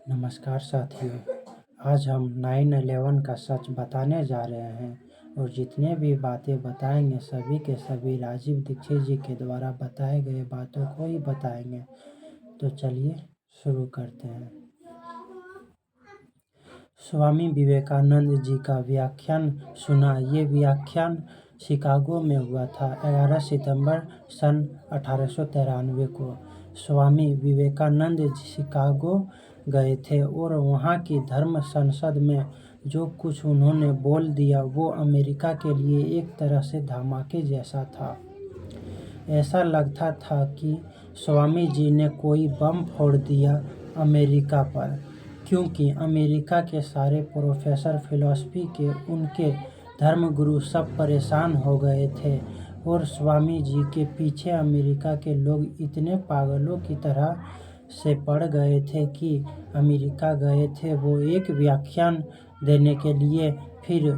नमस्कार साथियों, आज हम 9/11 का सच बताने जा रहे हैं और जितने भी बातें बताएंगे सभी के सभी राजीव दीक्षित जी के द्वारा बताए गए बातों को ही बताएंगे। तो चलिए शुरू करते हैं। स्वामी विवेकानंद जी का व्याख्यान सुना। ये व्याख्यान शिकागो में हुआ था 11 सितंबर सन 1893 को। स्वामी विवेकानंद शिकागो गए थे और वहाँ की धर्म संसद में जो कुछ उन्होंने बोल दिया वो अमेरिका के लिए एक तरह से धमाके जैसा था। ऐसा लगता था कि स्वामी जी ने कोई बम फोड़ दिया अमेरिका पर, क्योंकि अमेरिका के सारे प्रोफेसर फिलॉसफी के, उनके धर्मगुरु सब परेशान हो गए थे और स्वामी जी के पीछे अमेरिका के लोग इतने पागलों की तरह से पड़ गए थे कि अमेरिका गए थे वो एक व्याख्यान देने के लिए। फिर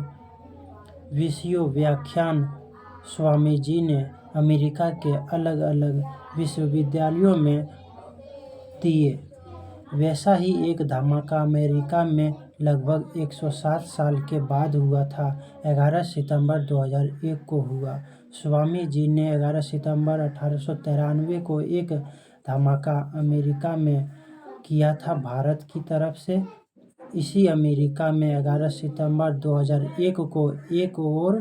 20 व्याख्यान स्वामी जी ने अमेरिका के अलग अलग विश्वविद्यालयों में दिए। वैसा ही एक धमाका अमेरिका में लगभग 107 साल के बाद हुआ था। 11 सितंबर 2001 को हुआ। स्वामी जी ने 11 सितंबर 1893 को एक धमाका अमेरिका में किया था भारत की तरफ से। इसी अमेरिका में 11 सितंबर 2001 को एक और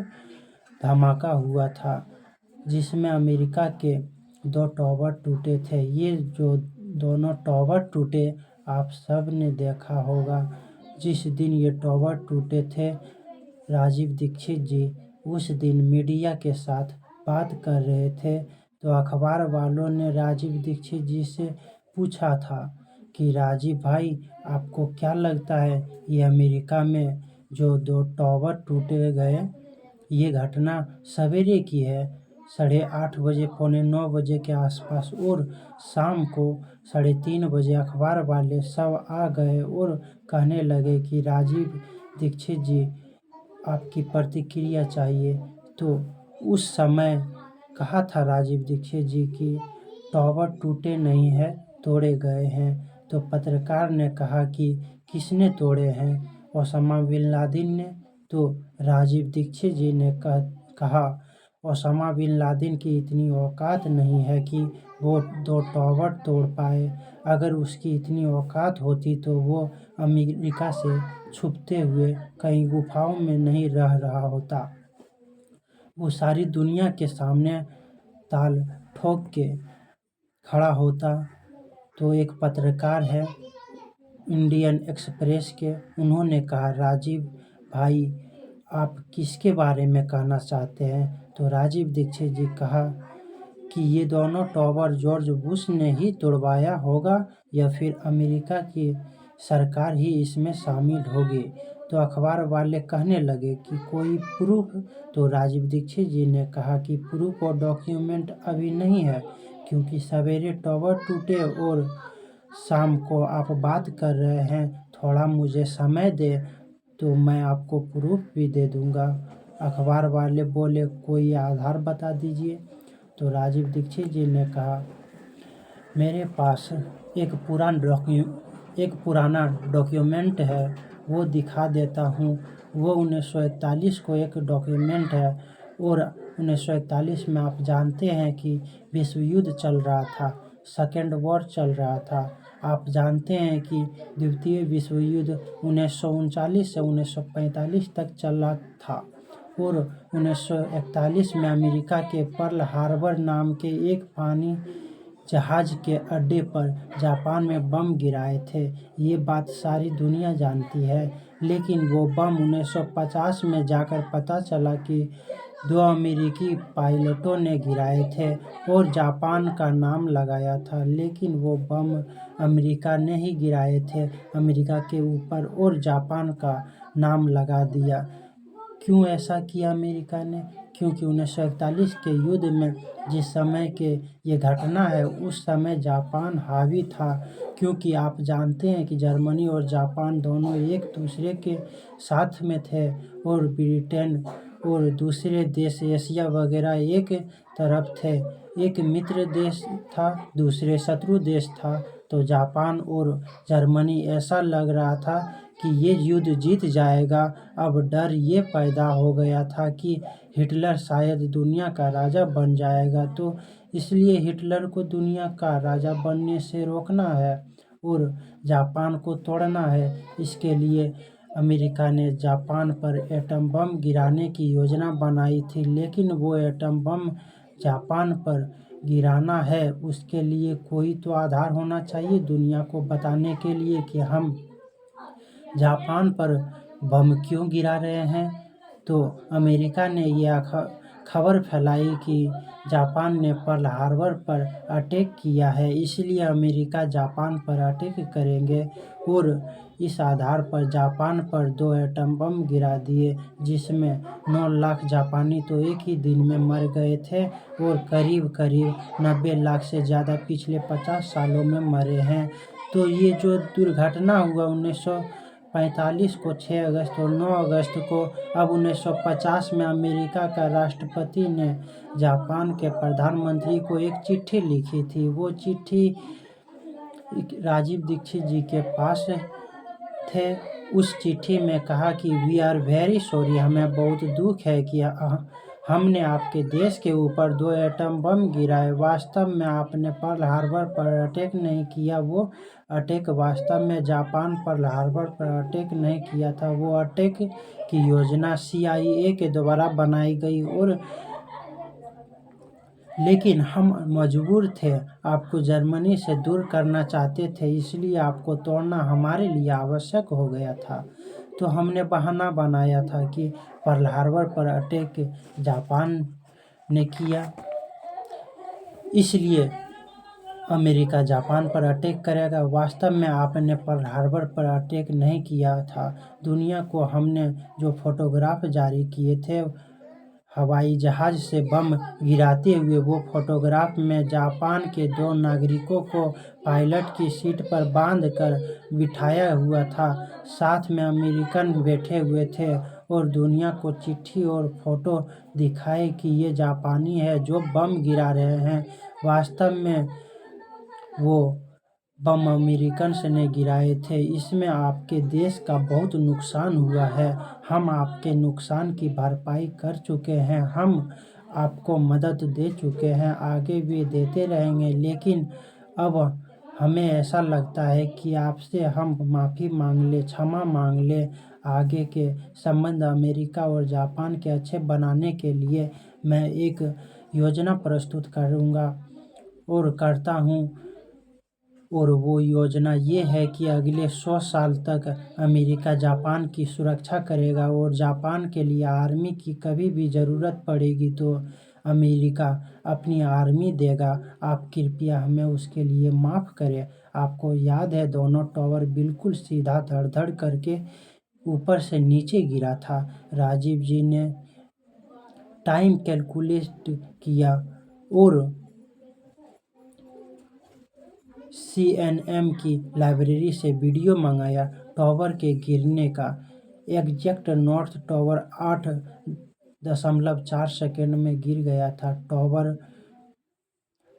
धमाका हुआ था जिसमें अमेरिका के 2 टावर टूटे थे। ये जो दोनों टावर टूटे आप सब ने देखा होगा। जिस दिन ये टावर टूटे थे, राजीव दीक्षित जी उस दिन मीडिया के साथ बात कर रहे थे, तो अखबार वालों ने राजीव दीक्षित जी से पूछा था कि राजीव भाई, आपको क्या लगता है ये अमेरिका में जो 2 टावर टूटे गए, ये घटना सवेरे की है 8:30 बजे, 8:45 बजे के आसपास, और शाम को 3:30 बजे अखबार वाले सब आ गए और कहने लगे कि राजीव दीक्षित जी, आपकी प्रतिक्रिया चाहिए। तो उस समय कहा था राजीव दीक्षित जी कि टावर टूटे नहीं है, तोड़े गए हैं। तो पत्रकार ने कहा कि किसने तोड़े हैं, ओसामा बिन लादेन ने। तो राजीव दीक्षित जी ने कहा ओसामा बिन लादेन की इतनी औकात नहीं है कि वो 2 टावर तोड़ पाए। अगर उसकी इतनी औकात होती तो वो अमेरिका से छुपते हुए कहीं गुफाओं में नहीं रह रहा होता, वो सारी दुनिया के सामने ताल ठोक के खड़ा होता। तो एक पत्रकार है इंडियन एक्सप्रेस के, उन्होंने कहा राजीव भाई, आप किसके बारे में कहना चाहते हैं। तो राजीव दीक्षित जी कहा कि ये दोनों टावर जॉर्ज बुश ने ही तोड़वाया होगा या फिर अमेरिका की सरकार ही इसमें शामिल होगी। तो अखबार वाले कहने लगे कि कोई प्रूफ। तो राजीव दीक्षित जी ने कहा कि प्रूफ और डॉक्यूमेंट अभी नहीं है, क्योंकि सवेरे टावर टूटे और शाम को आप बात कर रहे हैं। थोड़ा मुझे समय दे तो मैं आपको प्रूफ भी दे दूंगा। अखबार वाले बोले कोई आधार बता दीजिए। तो राजीव दीक्षित जी ने कहा मेरे पास एक पुराना डॉक्यूमेंट है, वो दिखा देता हूँ। वो 1941 को एक डॉक्यूमेंट है और 1941 में आप जानते हैं कि विश्व युद्ध चल रहा था, सेकेंड वॉर चल रहा था। आप जानते हैं कि द्वितीय विश्व युद्ध 1939 से 1945 तक चला था और 1941 में अमेरिका के पर्ल हार्बर नाम के एक पानी जहाज के अड्डे पर जापान में बम गिराए थे। ये बात सारी दुनिया जानती है, लेकिन वो बम 1950 में जाकर पता चला कि 2 अमेरिकी पायलटों ने गिराए थे और जापान का नाम लगाया था, लेकिन वो बम अमेरिका ने ही गिराए थे अमेरिका के ऊपर और जापान का नाम लगा दिया। क्यों ऐसा किया अमेरिका ने? क्योंकि 1941 के युद्ध में जिस समय के ये घटना है उस समय जापान हावी था, क्योंकि आप जानते हैं कि जर्मनी और जापान दोनों एक दूसरे के साथ में थे और ब्रिटेन और दूसरे देश एशिया वगैरह एक तरफ थे। एक मित्र देश था, दूसरे शत्रु देश था। तो जापान और जर्मनी ऐसा लग रहा था कि ये युद्ध जीत जाएगा। अब डर ये पैदा हो गया था कि हिटलर शायद दुनिया का राजा बन जाएगा, तो इसलिए हिटलर को दुनिया का राजा बनने से रोकना है और जापान को तोड़ना है। इसके लिए अमेरिका ने जापान पर एटम बम गिराने की योजना बनाई थी, लेकिन वो एटम बम जापान पर गिराना है उसके लिए कोई तो आधार होना चाहिए दुनिया को बताने के लिए कि हम जापान पर बम क्यों गिरा रहे हैं। तो अमेरिका ने यह खबर फैलाई कि जापान ने पर्ल हार्बर पर अटैक किया है, इसलिए अमेरिका जापान पर अटैक करेंगे और इस आधार पर जापान पर 2 एटम बम गिरा दिए, जिसमें 9 लाख जापानी तो एक ही दिन में मर गए थे और करीब करीब 90 लाख से ज़्यादा पिछले 50 सालों में मरे हैं। तो ये जो दुर्घटना हुआ 1945 को 6 अगस्त और 9 अगस्त को, अब 1950 में अमेरिका का राष्ट्रपति ने जापान के प्रधानमंत्री को एक चिट्ठी लिखी थी। वो चिट्ठी राजीव दीक्षित जी के पास थे। उस चिट्ठी में कहा कि वी आर वेरी सॉरी, हमें बहुत दुख है कि हमने आपके देश के ऊपर 2 एटम बम गिराए। वास्तव में आपने पर्ल हार्बर पर अटैक नहीं किया, वो अटैक वास्तव में जापान पर्ल हार्बर पर अटैक नहीं किया था। वो अटैक की योजना CIA के द्वारा बनाई गई और लेकिन हम मजबूर थे, आपको जर्मनी से दूर करना चाहते थे, इसलिए आपको तोड़ना हमारे लिए आवश्यक हो गया था। तो हमने बहाना बनाया था कि पर्ल हार्बर पर अटैक जापान ने किया, इसलिए अमेरिका जापान पर अटैक करेगा। वास्तव में आपने पर्ल हार्बर पर अटैक नहीं किया था। दुनिया को हमने जो फोटोग्राफ जारी किए थे हवाई जहाज से बम गिराते हुए, वो फोटोग्राफ में जापान के 2 नागरिकों को पायलट की सीट पर बांधकर बिठाया हुआ था, साथ में अमेरिकन बैठे हुए थे और दुनिया को चिट्ठी और फोटो दिखाए कि ये जापानी है जो बम गिरा रहे हैं। वास्तव में वो बम अमेरिकन ने गिराए थे। इसमें आपके देश का बहुत नुकसान हुआ है, हम आपके नुकसान की भरपाई कर चुके हैं, हम आपको मदद दे चुके हैं, आगे भी देते रहेंगे, लेकिन अब हमें ऐसा लगता है कि आपसे हम माफ़ी मांग ले, क्षमा मांग ले। आगे के संबंध अमेरिका और जापान के अच्छे बनाने के लिए मैं एक योजना प्रस्तुत करूँगा और करता हूँ, और वो योजना ये है कि अगले 100 साल तक अमेरिका जापान की सुरक्षा करेगा और जापान के लिए आर्मी की कभी भी ज़रूरत पड़ेगी तो अमेरिका अपनी आर्मी देगा। आप कृपया हमें उसके लिए माफ़ करें। आपको याद है दोनों टावर बिल्कुल सीधा धड़-धड़ करके ऊपर से नीचे गिरा था। राजीव जी ने टाइम कैलकुलेट किया और CNN की लाइब्रेरी से वीडियो मंगाया टावर के गिरने का। एग्जैक्ट नॉर्थ टावर 8.4 सेकेंड में गिर गया था।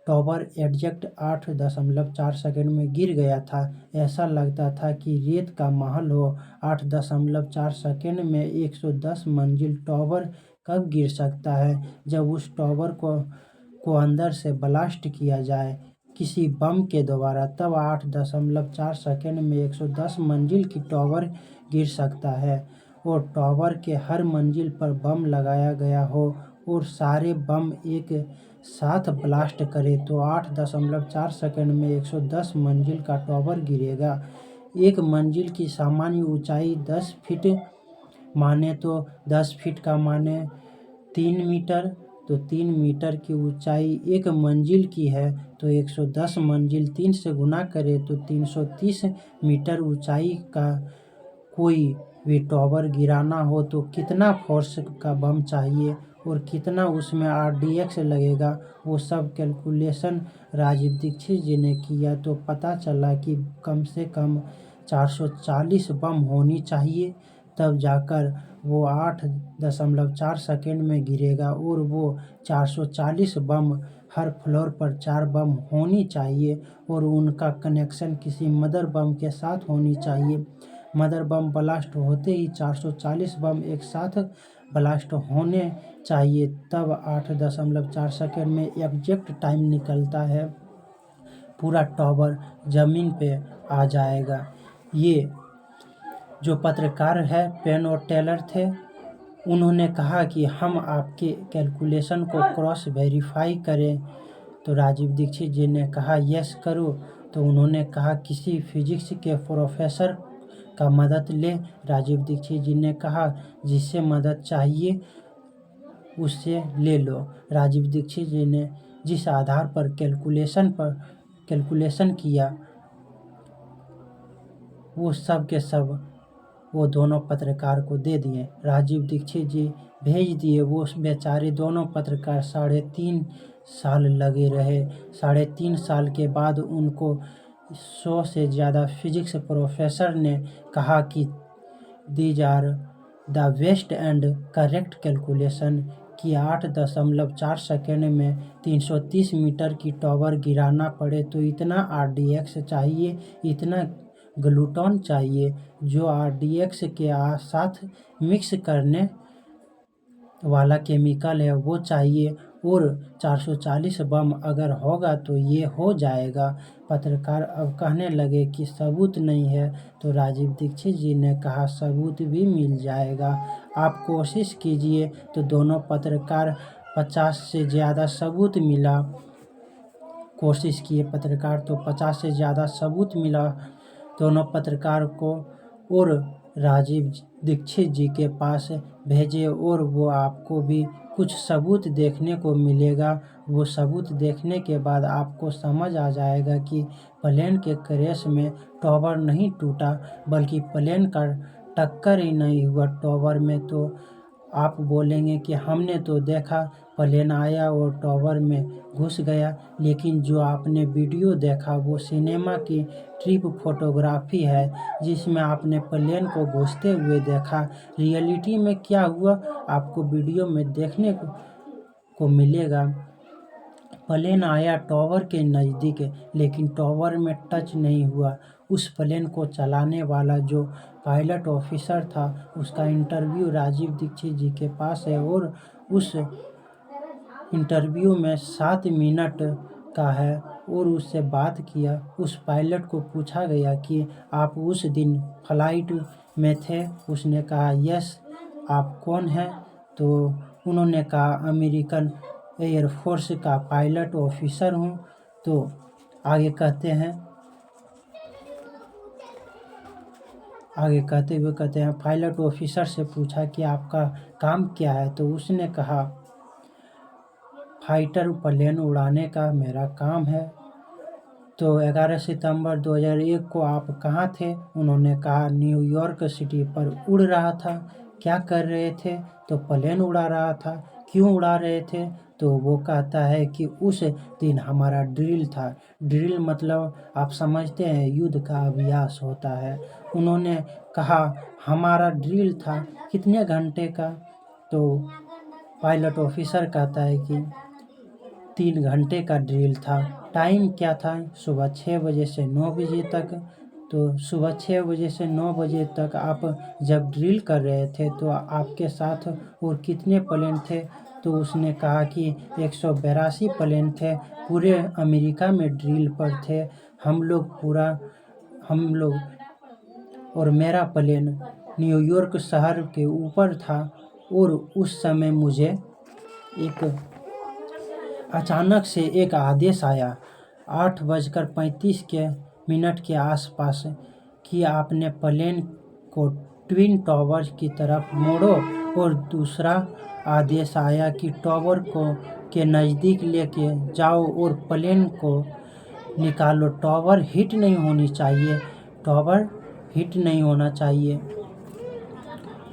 टावर एग्जैक्ट 8.4 सेकेंड में गिर गया था। ऐसा लगता था कि रेत का महल हो। 8.4 सेकेंड में 110 मंजिल टावर कब गिर सकता है? जब उस टावर को अंदर से ब्लास्ट किया जाए किसी बम के द्वारा, तब 8.4 सेकेंड में 110 मंजिल की टावर गिर सकता है और टावर के हर मंजिल पर बम लगाया गया हो और सारे बम एक साथ ब्लास्ट करे तो 8.4 सेकेंड में 110 मंजिल का टावर गिरेगा। एक मंजिल की सामान्य ऊंचाई 10 फीट माने तो 10 फीट का माने 3 मीटर, तो 3 मीटर की ऊंचाई एक मंजिल की है तो 110 मंजिल 3 से गुना करे तो 330 मीटर ऊंचाई का कोई भी टावर गिराना हो तो कितना फोर्स का बम चाहिए और कितना उसमें RDX लगेगा, वो सब कैलकुलेशन राजीव दीक्षित जी ने किया तो पता चला कि कम से कम 440 बम होनी चाहिए, तब जाकर वो 8.4 सेकेंड में गिरेगा और वो 440 बम हर फ्लोर पर 4 बम होनी चाहिए और उनका कनेक्शन किसी मदर बम के साथ होनी चाहिए। मदर बम ब्लास्ट होते ही 440 बम एक साथ ब्लास्ट होने चाहिए, तब 8.4 सेकेंड में एग्जैक्ट टाइम निकलता है, पूरा टावर ज़मीन पे आ जाएगा। ये जो पत्रकार है पेन और टेलर थे, उन्होंने कहा कि हम आपके कैलकुलेशन को क्रॉस वेरीफाई करें। तो राजीव दीक्षित जी ने कहा यस करो। तो उन्होंने कहा किसी फिजिक्स के प्रोफेसर का मदद ले। राजीव दीक्षित जी ने कहा जिससे मदद चाहिए उससे ले लो। राजीव दीक्षित जी ने जिस आधार पर कैलकुलेशन किया वो सब के सब वो दोनों पत्रकार को दे दिए। राजीव दीक्षित जी भेज दिए। वो बेचारे दोनों पत्रकार 3.5 साल लगे रहे। 3.5 साल के बाद उनको 100 से ज़्यादा फिजिक्स प्रोफेसर ने कहा कि these are the best and correct calculation कि 8.4 सेकेंड में 330 मीटर की टावर गिराना पड़े तो इतना RDX चाहिए, इतना ग्लूटॉन चाहिए, जो RDX के साथ मिक्स करने वाला केमिकल है वो चाहिए, और 440 बम अगर होगा तो ये हो जाएगा। पत्रकार अब कहने लगे कि सबूत नहीं है। तो राजीव दीक्षित जी ने कहा सबूत भी मिल जाएगा, आप कोशिश कीजिए। तो दोनों पत्रकार 50 से ज़्यादा सबूत मिला, कोशिश किए पत्रकार तो 50 से ज़्यादा सबूत मिला दोनों पत्रकार को, और राजीव दीक्षित जी के पास भेजे, और वो आपको भी कुछ सबूत देखने को मिलेगा। वो सबूत देखने के बाद आपको समझ आ जाएगा कि प्लेन के क्रैश में टावर नहीं टूटा, बल्कि प्लेन का टक्कर ही नहीं हुआ टावर में। तो आप बोलेंगे कि हमने तो देखा प्लेन आया और टावर में घुस गया, लेकिन जो आपने वीडियो देखा वो सिनेमा की ट्रिप फोटोग्राफी है, जिसमें आपने प्लेन को घुसते हुए देखा। रियलिटी में क्या हुआ आपको वीडियो में देखने को मिलेगा। प्लेन आया टावर के नज़दीक, लेकिन टावर में टच नहीं हुआ। उस प्लेन को चलाने वाला जो पायलट ऑफिसर था उसका इंटरव्यू राजीव दीक्षित जी के पास है, और उस इंटरव्यू में 7 मिनट का है, और उससे बात किया। उस पायलट को पूछा गया कि आप उस दिन फ्लाइट में थे। उसने कहा यस। आप कौन हैं? तो उन्होंने कहा अमेरिकन एयरफोर्स का पायलट ऑफिसर हूँ। तो आगे कहते हुए कहते हैं पायलट ऑफिसर से पूछा कि आपका काम क्या है? तो उसने कहा फाइटर प्लेन उड़ाने का मेरा काम है। तो 11 सितंबर 2001 को आप कहाँ थे? उन्होंने कहा न्यूयॉर्क सिटी पर उड़ रहा था। क्या कर रहे थे? तो प्लेन उड़ा रहा था। क्यों उड़ा रहे थे? तो वो कहता है कि उस दिन हमारा ड्रिल था। ड्रिल मतलब आप समझते हैं युद्ध का अभ्यास होता है। उन्होंने कहा हमारा ड्रिल था कितने घंटे का? तो पायलट ऑफिसर कहता है कि 3 घंटे का ड्रिल था। टाइम क्या था? सुबह 6 बजे से 9 बजे तक। तो सुबह 6 बजे से 9 बजे तक आप जब ड्रिल कर रहे थे तो आपके साथ और कितने प्लेन थे? तो उसने कहा कि 182 प्लेन थे, पूरे अमेरिका में ड्रिल पर थे। हम लोग और मेरा प्लेन न्यूयॉर्क शहर के ऊपर था, और उस समय मुझे अचानक से एक आदेश आया 8:35 के आसपास कि आपने प्लेन को ट्विन टावर्स की तरफ मोड़ो, और दूसरा आदेश आया कि टावर के नज़दीक लेके जाओ और प्लेन को निकालो। टावर हिट नहीं होना चाहिए।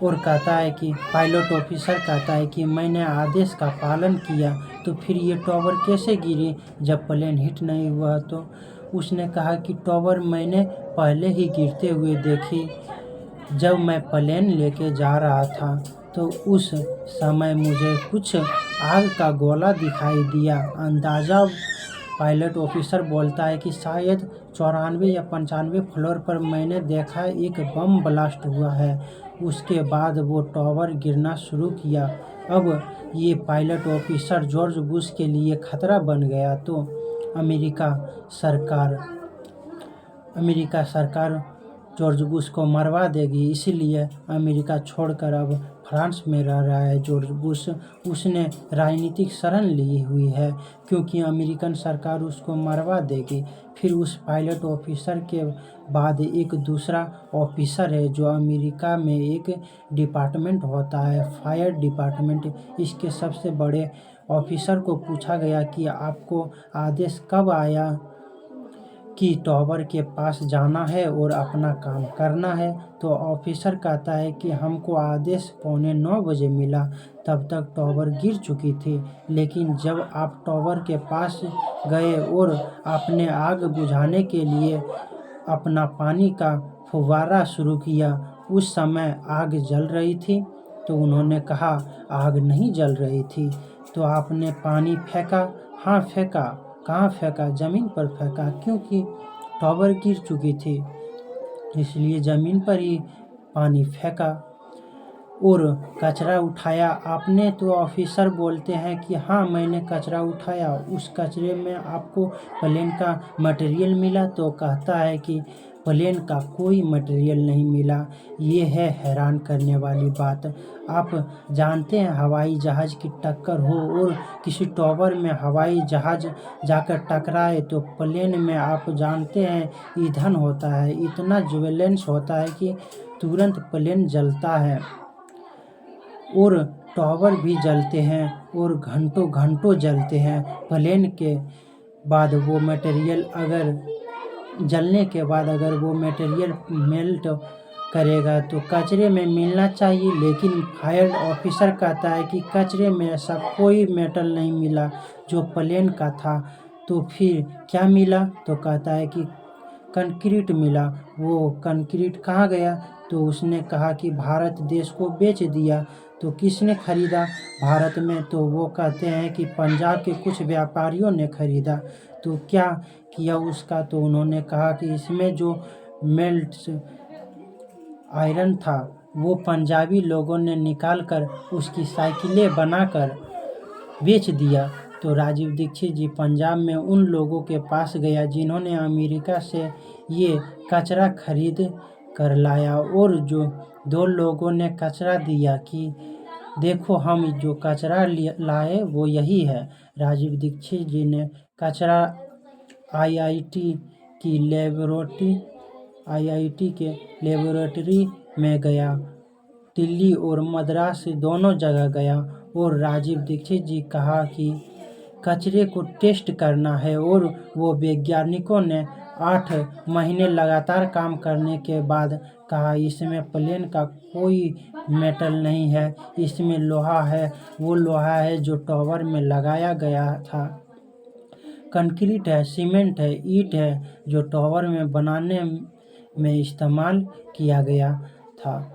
और कहता है कि पायलट ऑफिसर कहता है कि मैंने आदेश का पालन किया, तो फिर ये टावर कैसे गिरी जब प्लेन हिट नहीं हुआ? तो उसने कहा कि टावर मैंने पहले ही गिरते हुए देखी। जब मैं प्लेन लेके जा रहा था तो उस समय मुझे कुछ आग का गोला दिखाई दिया। अंदाजा पायलट ऑफिसर बोलता है कि शायद 94 या 95 फ्लोर पर मैंने देखा एक बम ब्लास्ट हुआ है। उसके बाद वो टावर गिरना शुरू किया। अब ये पायलट ऑफिसर जॉर्ज बुश के लिए खतरा बन गया तो अमेरिका सरकार जॉर्ज बुश को मरवा देगी। इसीलिए अमेरिका छोड़कर अब फ्रांस में रह रहा है जॉर्ज बुश। उसने राजनीतिक शरण ली हुई है क्योंकि अमेरिकन सरकार उसको मरवा देगी। फिर उस पायलट ऑफिसर के बाद एक दूसरा ऑफिसर है जो अमेरिका में एक डिपार्टमेंट होता है, फायर डिपार्टमेंट। इसके सबसे बड़े ऑफिसर को पूछा गया कि आपको आदेश कब आया कि टावर के पास जाना है और अपना काम करना है? तो ऑफिसर कहता है कि हमको आदेश 8:45 बजे मिला। तब तक टावर गिर चुकी थी। लेकिन जब आप टावर के पास गए और आपने आग बुझाने के लिए अपना पानी का फुव्वारा शुरू किया, उस समय आग जल रही थी? तो उन्होंने कहा, आग नहीं जल रही थी। तो आपने पानी फेंका? हाँ फेंका। कहाँ फेंका? ज़मीन पर फेंका, क्योंकि टावर गिर चुकी थी, इसलिए ज़मीन पर ही पानी फेंका। और कचरा उठाया आपने? तो ऑफिसर बोलते हैं कि हाँ मैंने कचरा उठाया। उस कचरे में आपको प्लेन का मटेरियल मिला? तो कहता है कि प्लेन का कोई मटेरियल नहीं मिला। ये है हैरान करने वाली बात। आप जानते हैं हवाई जहाज़ की टक्कर हो और किसी टावर में हवाई जहाज़ जाकर टकराए तो प्लेन में आप जानते हैं ईंधन होता है, इतना ज्वेलेंस होता है कि तुरंत प्लेन जलता है और टावर भी जलते हैं और घंटों घंटों जलते हैं। प्लेन के बाद वो मटेरियल जलने के बाद अगर वो मटेरियल मेल्ट करेगा तो कचरे में मिलना चाहिए। लेकिन फायर ऑफिसर कहता है कि कचरे में ऐसा कोई मेटल नहीं मिला जो प्लेन का था। तो फिर क्या मिला? तो कहता है कि कंक्रीट मिला। वो कंक्रीट कहाँ गया? तो उसने कहा कि भारत देश को बेच दिया। तो किसने खरीदा भारत में? तो वो कहते हैं कि पंजाब के कुछ व्यापारियों ने खरीदा। तो क्या किया उसका? तो उन्होंने कहा कि इसमें जो मेल्ट आयरन था वो पंजाबी लोगों ने निकाल कर उसकी साइकिलें बनाकर बेच दिया। तो राजीव दीक्षित जी पंजाब में उन लोगों के पास गया जिन्होंने अमेरिका से ये कचरा खरीद कर लाया और जो 2 लोगों ने कचरा दिया कि देखो हम जो कचरा लाए वो यही है। राजीव दीक्षित जी ने कचरा आईआईटी के लेबोरेटरी में गया। दिल्ली और मद्रास दोनों जगह गया और राजीव दीक्षित जी कहा कि कचरे को टेस्ट करना है और वो वैज्ञानिकों ने 8 महीने लगातार काम करने के बाद कहा इसमें प्लेन का कोई मेटल नहीं है, इसमें लोहा है। वो लोहा है जो टावर में लगाया गया था। कंक्रीट है, सीमेंट है, ईंट है जो टावर में बनाने में इस्तेमाल किया गया था।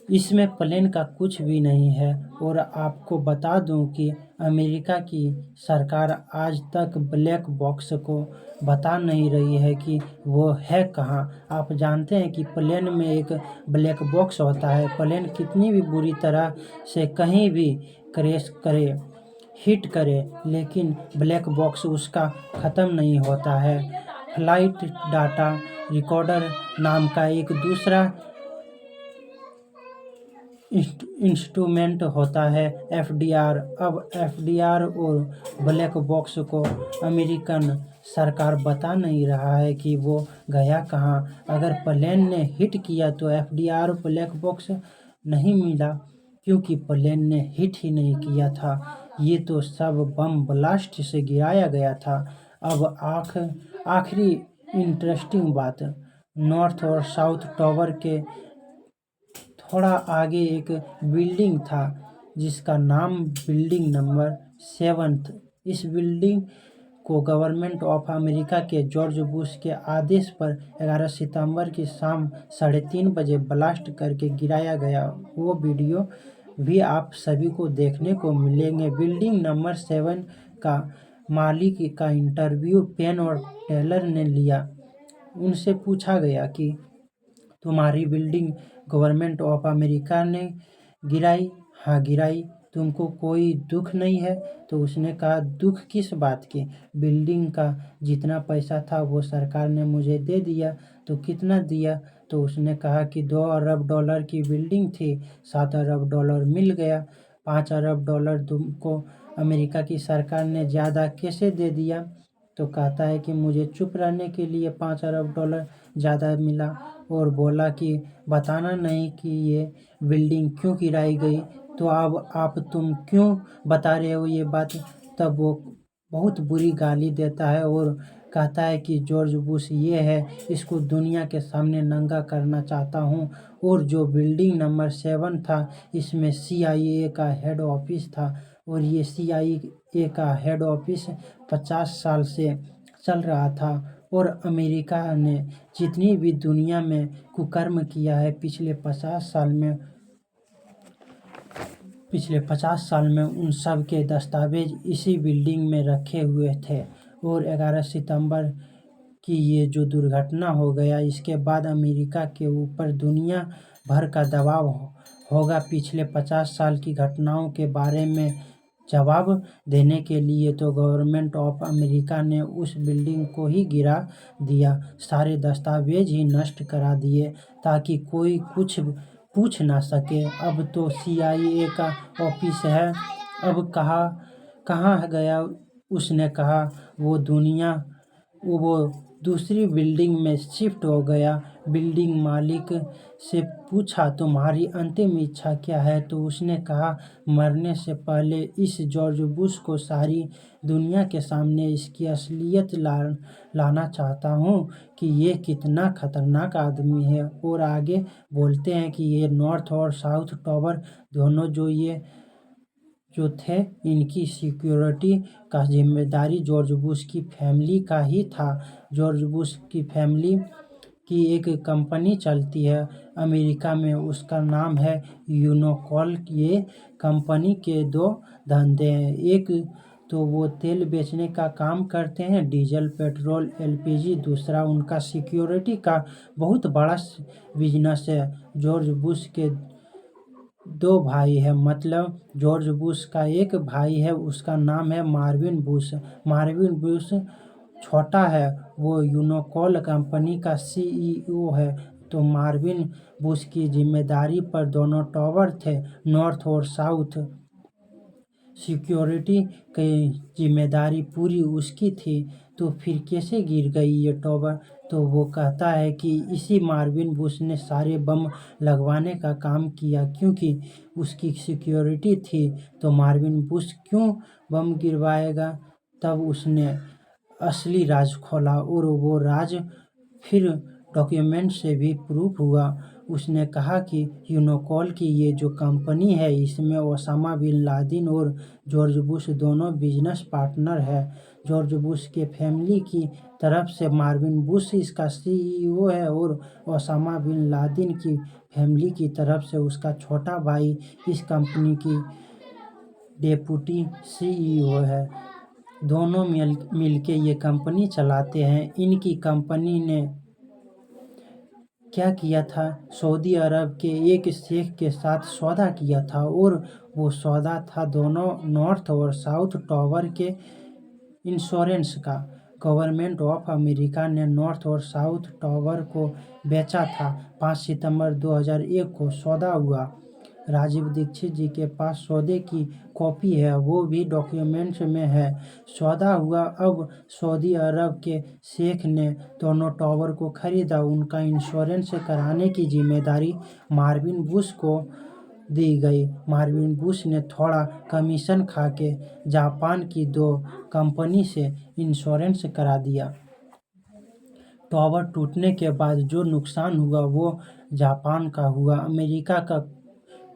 इसमें प्लेन का कुछ भी नहीं है। और आपको बता दूं कि अमेरिका की सरकार आज तक ब्लैक बॉक्स को बता नहीं रही है कि वो है कहाँ। आप जानते हैं कि प्लेन में एक ब्लैक बॉक्स होता है। प्लेन कितनी भी बुरी तरह से कहीं भी क्रैश करे, हिट करे, लेकिन ब्लैक बॉक्स उसका ख़त्म नहीं होता है। फ्लाइट डाटा रिकॉर्डर नाम का एक दूसरा इंस्ट्रूमेंट होता है, एफडीआर। अब एफडीआर और ब्लैक बॉक्स को अमेरिकन सरकार बता नहीं रहा है कि वो गया कहाँ। अगर प्लेन ने हिट किया तो एफडीआर ब्लैक बॉक्स नहीं मिला क्योंकि प्लेन ने हिट ही नहीं किया था। ये तो सब बम ब्लास्ट से गिराया गया था। अब आखिरी इंटरेस्टिंग बात, नॉर्थ और साउथ टावर के थोड़ा आगे एक बिल्डिंग था जिसका नाम बिल्डिंग नंबर 7 इस बिल्डिंग को गवर्नमेंट ऑफ अमेरिका के जॉर्ज बुश के आदेश पर 11 सितंबर की शाम 3:30 बजे ब्लास्ट करके गिराया गया। वो वीडियो भी आप सभी को देखने को मिलेंगे। बिल्डिंग नंबर 7 का मालिक का इंटरव्यू पेन और टेलर ने लिया। उनसे पूछा गया कि तुम्हारी बिल्डिंग गवर्नमेंट ऑफ अमेरिका ने गिराई? हाँ गिराई। तुमको कोई दुख नहीं है? तो उसने कहा दुख किस बात की? बिल्डिंग का जितना पैसा था वो सरकार ने मुझे दे दिया। तो कितना दिया? तो उसने कहा कि $2 अरब की बिल्डिंग थी, $7 अरब मिल गया। $5 अरब तुमको अमेरिका की सरकार ने ज़्यादा कैसे दे दिया? तो कहता है कि मुझे चुप रहने के लिए $5 अरब ज़्यादा मिला, और बोला कि बताना नहीं कि ये बिल्डिंग क्यों गिराई गई। तो अब तुम क्यों बता रहे हो ये बात? तब वो बहुत बुरी गाली देता है और कहता है कि जॉर्ज बुश ये है, इसको दुनिया के सामने नंगा करना चाहता हूँ। और जो बिल्डिंग नंबर 7 था, इसमें CIA का हेड ऑफिस था, और ये CIA का हेड ऑफिस 50 साल से चल रहा था। और अमेरिका ने जितनी भी दुनिया में कुकर्म किया है पिछले 50 साल में उन सब के दस्तावेज इसी बिल्डिंग में रखे हुए थे। और 11 सितंबर की ये जो दुर्घटना हो गया, इसके बाद अमेरिका के ऊपर दुनिया भर का दबाव होगा पिछले 50 साल की घटनाओं के बारे में जवाब देने के लिए। तो गवर्नमेंट ऑफ अमेरिका ने उस बिल्डिंग को ही गिरा दिया, सारे दस्तावेज ही नष्ट करा दिए ताकि कोई कुछ पूछ ना सके। अब तो CIA का ऑफिस है, अब कहाँ गया? उसने कहा वो दूसरी बिल्डिंग में शिफ्ट हो गया। बिल्डिंग मालिक से पूछा तुम्हारी अंतिम इच्छा क्या है? तो उसने कहा मरने से पहले इस जॉर्ज बुश को सारी दुनिया के सामने इसकी असलियत लाना चाहता हूँ कि ये कितना खतरनाक आदमी है। और आगे बोलते हैं कि ये नॉर्थ और साउथ टावर दोनों जो थे, इनकी सिक्योरिटी का जिम्मेदारी जॉर्ज बुश की फैमिली का ही था। जॉर्ज बुश की फैमिली की एक कंपनी चलती है अमेरिका में, उसका नाम है यूनोकॉल। ये कंपनी के 2 धंधे हैं। एक तो वो तेल बेचने का काम करते हैं, डीजल, पेट्रोल, LPG। दूसरा उनका सिक्योरिटी का बहुत बड़ा बिजनेस है। जॉर्ज बुश के 2 भाई हैं, मतलब जॉर्ज बुश का एक भाई है, उसका नाम है मार्विन बुश। मार्विन बुश छोटा है, वो यूनोकॉल कंपनी का CEO है। तो मार्विन बुश की जिम्मेदारी पर दोनों टावर थे, नॉर्थ और साउथ। सिक्योरिटी की जिम्मेदारी पूरी उसकी थी। तो फिर कैसे गिर गई ये टावर? तो वो कहता है कि इसी मार्विन बुश ने सारे बम लगवाने का काम किया, क्योंकि उसकी सिक्योरिटी थी। तो मार्विन बुश क्यों बम गिरवाएगा? तब उसने असली राज खोला, और वो राज फिर डॉक्यूमेंट से भी प्रूफ हुआ। उसने कहा कि यूनोकॉल की ये जो कंपनी है, इसमें ओसामा बिन लादेन और जॉर्ज बुश दोनों बिजनेस पार्टनर है। जॉर्ज बुश के फैमिली की तरफ से मार्विन बुश इसका CEO है, और ओसामा बिन लादेन की फैमिली की तरफ से उसका छोटा भाई इस कंपनी की डेप्यूटी CEO है। दोनों मिलके ये कंपनी चलाते हैं। इनकी कंपनी ने क्या किया था? सऊदी अरब के एक शेख के साथ सौदा किया था, और वो सौदा था दोनों नॉर्थ और साउथ टावर के इंश्योरेंस का। गवर्नमेंट ऑफ अमेरिका ने नॉर्थ और साउथ टावर को बेचा था। 5 सितंबर 2001 को सौदा हुआ। राजीव दीक्षित जी के पास सौदे की कॉपी है, वो भी डॉक्यूमेंट्स में है। सौदा हुआ। अब सऊदी अरब के शेख ने दोनों टावर को खरीदा। उनका इंश्योरेंस कराने की जिम्मेदारी मार्विन बुश को दी गई। मार्विन बुश ने थोड़ा कमीशन खाके जापान की 2 कंपनी से इंश्योरेंस करा दिया। टावर टूटने के बाद जो नुकसान हुआ वो जापान का हुआ, अमेरिका का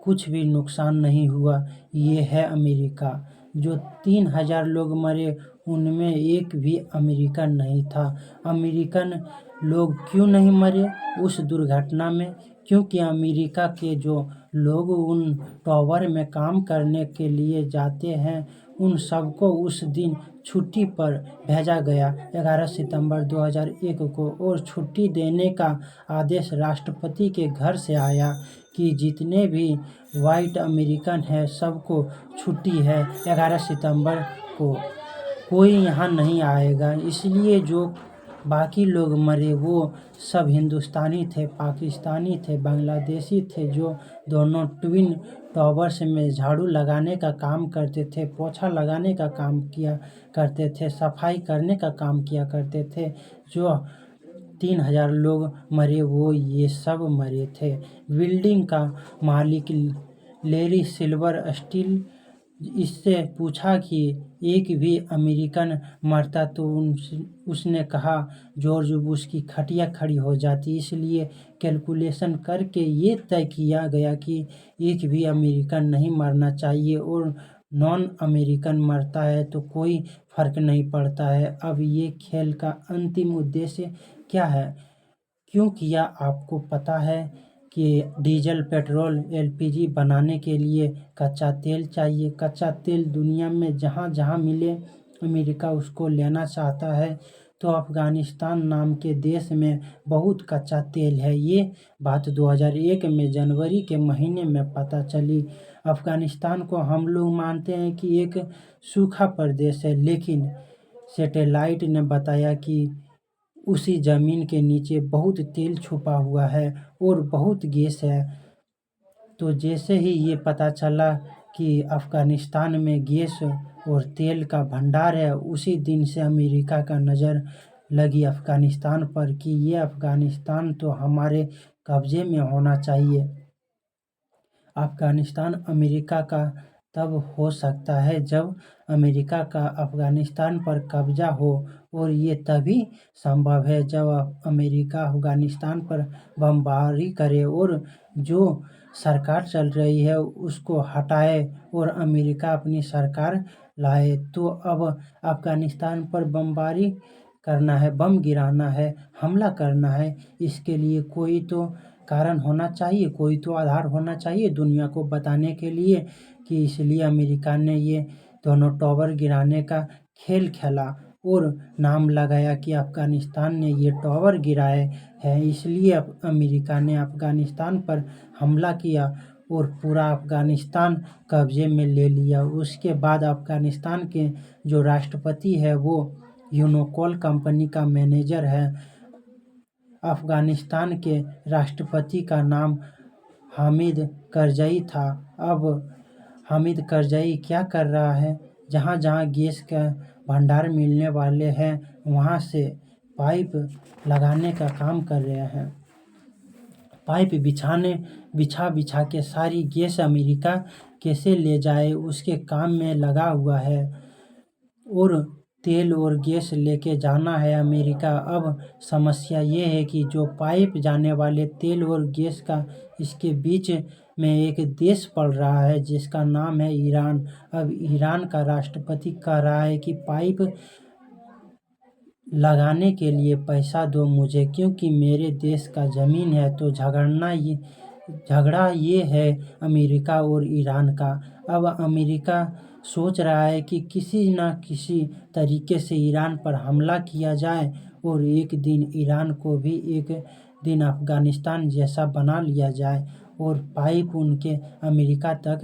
कुछ भी नुकसान नहीं हुआ। ये है अमेरिका। जो 3000 लोग मरे, उनमें एक भी अमेरिकन नहीं था। अमेरिकन लोग क्यों नहीं मरे उस दुर्घटना में? क्योंकि अमेरिका के जो लोग उन टावर में काम करने के लिए जाते हैं उन सबको उस दिन छुट्टी पर भेजा गया 11 सितंबर 2001 को, और छुट्टी देने का आदेश राष्ट्रपति के घर से आया कि जितने भी वाइट अमेरिकन हैं सबको छुट्टी है 11 सितंबर को, कोई यहाँ नहीं आएगा। इसलिए जो बाकी लोग मरे वो सब हिंदुस्तानी थे, पाकिस्तानी थे, बांग्लादेशी थे, जो दोनों ट्विन टावर्स में झाड़ू लगाने का काम करते थे, पोछा लगाने का काम किया करते थे, सफाई करने का काम किया करते थे। जो 3000 लोग मरे वो ये सब मरे थे। बिल्डिंग का मालिक लेरी सिल्वर स्टील इससे पूछा कि एक भी अमेरिकन मरता तो उसने कहा जॉर्ज बुश की खटिया खड़ी हो जाती। इसलिए कैलकुलेशन करके ये तय किया गया कि एक भी अमेरिकन नहीं मरना चाहिए, और नॉन अमेरिकन मरता है तो कोई फर्क नहीं पड़ता है। अब ये खेल का अंतिम उद्देश्य क्या है? क्यों किया आपको पता है कि डीजल, पेट्रोल, एलपीजी बनाने के लिए कच्चा तेल चाहिए। कच्चा तेल दुनिया में जहाँ जहाँ मिले अमेरिका उसको लेना चाहता है। तो अफ़गानिस्तान नाम के देश में बहुत कच्चा तेल है। ये बात 2001 में जनवरी के महीने में पता चली। अफ़गानिस्तान को हम लोग मानते हैं कि एक सूखा प्रदेश है, लेकिन सैटेलाइट ने बताया कि उसी ज़मीन के नीचे बहुत तेल छुपा हुआ है और बहुत गैस है। तो जैसे ही ये पता चला कि अफ़गानिस्तान में गैस और तेल का भंडार है, उसी दिन से अमेरिका का नज़र लगी अफ़गानिस्तान पर कि ये अफ़गानिस्तान तो हमारे कब्ज़े में होना चाहिए। अफ़गानिस्तान अमेरिका का तब हो सकता है जब अमेरिका का अफ़गानिस्तान पर कब्ज़ा हो, और ये तभी संभव है जब अमेरिका अफ़गानिस्तान पर बमबारी करे और जो सरकार चल रही है उसको हटाए और अमेरिका अपनी सरकार लाए। तो अब अफ़गानिस्तान पर बमबारी करना है, बम गिराना है, हमला करना है, इसके लिए कोई तो कारण होना चाहिए, कोई तो आधार होना चाहिए दुनिया को बताने के लिए कि इसलिए अमेरिका ने ये दोनों टावर गिराने का खेल खेला और नाम लगाया कि अफ़गानिस्तान ने ये टावर गिराए हैं। इसलिए अमेरिका ने अफ़गानिस्तान पर हमला किया और पूरा अफ़गानिस्तान कब्जे में ले लिया। उसके बाद अफ़गानिस्तान के जो राष्ट्रपति है वो यूनोकोल कंपनी का मैनेजर है। अफ़गानिस्तान के राष्ट्रपति का नाम हामिद करज़ई था। अब हामिद करज़ई क्या कर रहा है? जहाँ जहाँ गैस का भंडार मिलने वाले हैं वहाँ से पाइप लगाने का काम कर रहे हैं। पाइप बिछा के सारी गैस अमेरिका कैसे ले जाए उसके काम में लगा हुआ है, और तेल और गैस लेके जाना है अमेरिका। अब समस्या ये है कि जो पाइप जाने वाले तेल और गैस का इसके बीच में एक देश पड़ रहा है जिसका नाम है ईरान। अब ईरान का राष्ट्रपति कह रहा है कि पाइप लगाने के लिए पैसा दो मुझे, क्योंकि मेरे देश का ज़मीन है। तो झगड़ा ये है अमेरिका और ईरान का। अब अमेरिका सोच रहा है कि किसी न किसी तरीके से ईरान पर हमला किया जाए और एक दिन ईरान को भी एक दिन अफ़गानिस्तान जैसा बना लिया जाए और पाइप उनके अमेरिका तक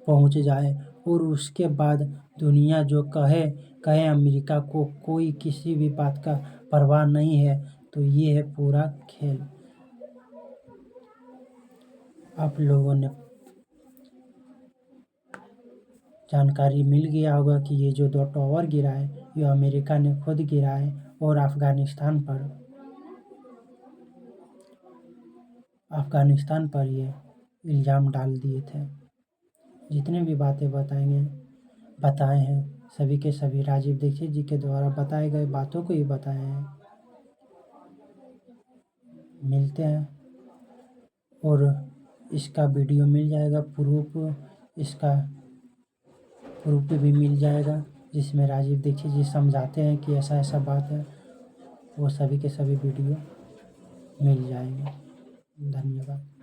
पहुंच जाए, और उसके बाद दुनिया जो कहे अमेरिका को कोई किसी भी बात का परवाह नहीं है। तो ये है पूरा खेल। आप लोगों ने जानकारी मिल गया होगा कि ये जो 2 टावर गिरा है ये अमेरिका ने खुद गिरा है और अफ़गानिस्तान पर ये इल्ज़ाम डाल दिए थे। जितने भी बातें बताए हैं सभी के सभी राजीव दीक्षित जी के द्वारा बताए गए बातों को ही बताए हैं। मिलते हैं और इसका वीडियो मिल जाएगा, इसका प्रूफ भी मिल जाएगा जिसमें राजीव दीक्षित जी समझाते हैं कि ऐसा ऐसा बात है। वो सभी के सभी वीडियो मिल जाएंगे। धन्यवाद।